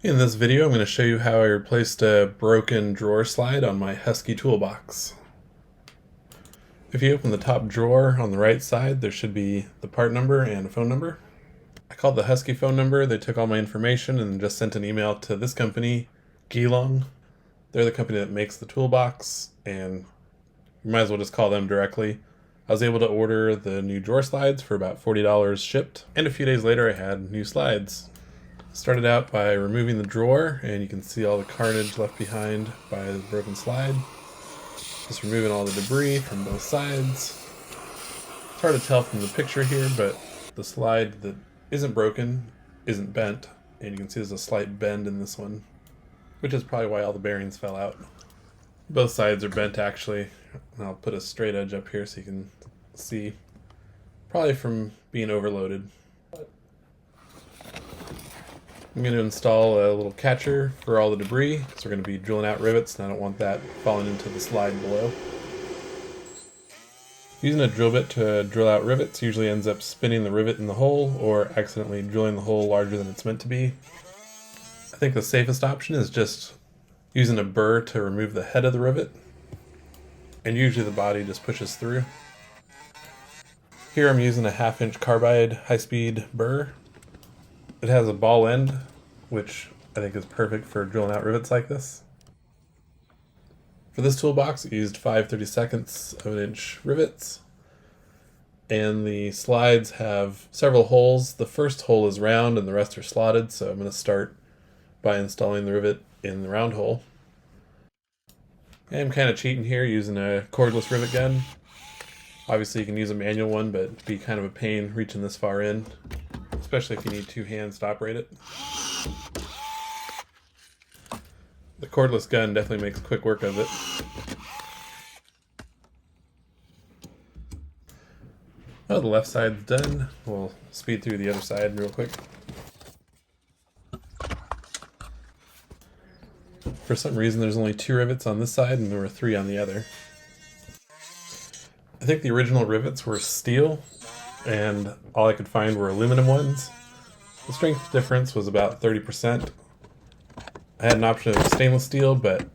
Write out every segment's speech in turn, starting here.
In this video, I'm going to show you how I replaced a broken drawer slide on my Husky Toolbox. If you open the top drawer on the right side, there should be the part number and a phone number. I called the Husky phone number, they took all my information and just sent an email to this company, Geelong. They're the company that makes the toolbox, and you might as well just call them directly. I was able to order the new drawer slides for about $40 shipped, and a few days later I had new slides. Started out by removing the drawer, and you can see all the carnage left behind by the broken slide. Just removing all the debris from both sides. It's hard to tell from the picture here, but the slide that isn't broken isn't bent, and you can see there's a slight bend in this one, which is probably why all the bearings fell out. Both sides are bent actually, and I'll put a straight edge up here so you can see, probably from being overloaded. I'm going to install a little catcher for all the debris, because we're going to be drilling out rivets and I don't want that falling into the slide below. Using a drill bit to drill out rivets usually ends up spinning the rivet in the hole or accidentally drilling the hole larger than it's meant to be. I think the safest option is just using a burr to remove the head of the rivet, and usually the body just pushes through. Here I'm using a 1/2 inch carbide high-speed burr. It has a ball end, which I think is perfect for drilling out rivets like this. For this toolbox, I used 5/32 of an inch rivets, and the slides have several holes. The first hole is round and the rest are slotted, so I'm going to start by installing the rivet in the round hole. I'm kind of cheating here using a cordless rivet gun. Obviously you can use a manual one, but it'd be kind of a pain reaching this far in, especially if you need 2 hands to operate it. The cordless gun definitely makes quick work of it. Oh, the left side's done. We'll speed through the other side real quick. For some reason there's only 2 rivets on this side and there were 3 on the other. I think the original rivets were steel, and all I could find were aluminum ones. The strength difference was about 30%. I had an option of stainless steel, but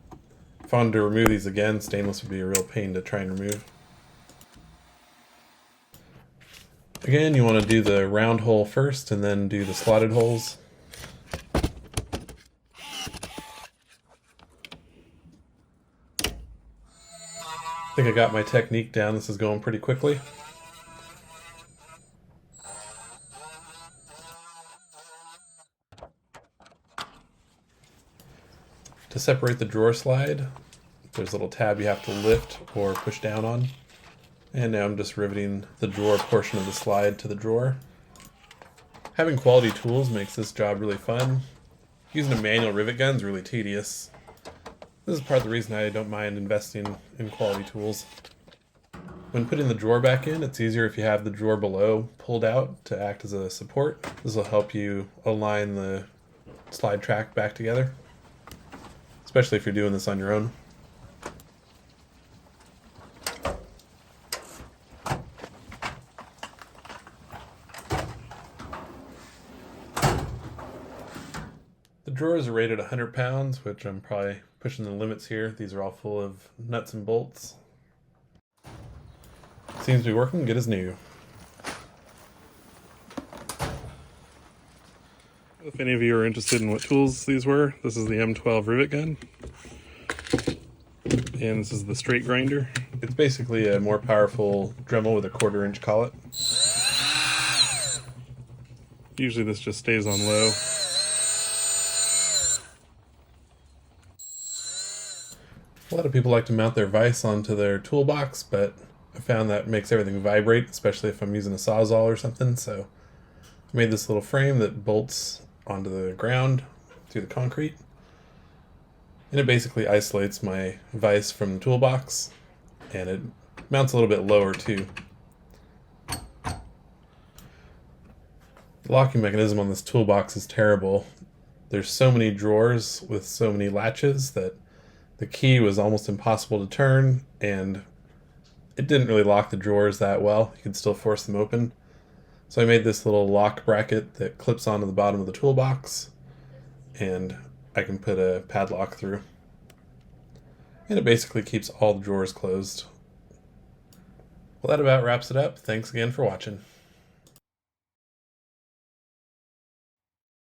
if I wanted to remove these again, stainless would be a real pain to try and remove. Again, you want to do the round hole first and then do the slotted holes. I think I got my technique down. This is going pretty quickly. To separate the drawer slide, there's a little tab you have to lift or push down on. And now I'm just riveting the drawer portion of the slide to the drawer. Having quality tools makes this job really fun. Using a manual rivet gun is really tedious. This is part of the reason I don't mind investing in quality tools. When putting the drawer back in, it's easier if you have the drawer below pulled out to act as a support. This will help you align the slide track back together, especially if you're doing this on your own. The drawers are rated 100 pounds, which I'm probably pushing the limits here. These are all full of nuts and bolts. Seems to be working good as new. If any of you are interested in what tools these were, this is the M12 rivet gun. And this is the straight grinder. It's basically a more powerful Dremel with a 1/4 inch collet. Usually this just stays on low. A lot of people like to mount their vise onto their toolbox, but I found that makes everything vibrate, especially if I'm using a Sawzall or something, so I made this little frame that bolts onto the ground through the concrete. And it basically isolates my vise from the toolbox, and it mounts a little bit lower too. The locking mechanism on this toolbox is terrible. There's so many drawers with so many latches that the key was almost impossible to turn, and it didn't really lock the drawers that well. You could still force them open. So I made this little lock bracket that clips onto the bottom of the toolbox. and I can put a padlock through. And it basically keeps all the drawers closed. Well, that about wraps it up. Thanks again for watching.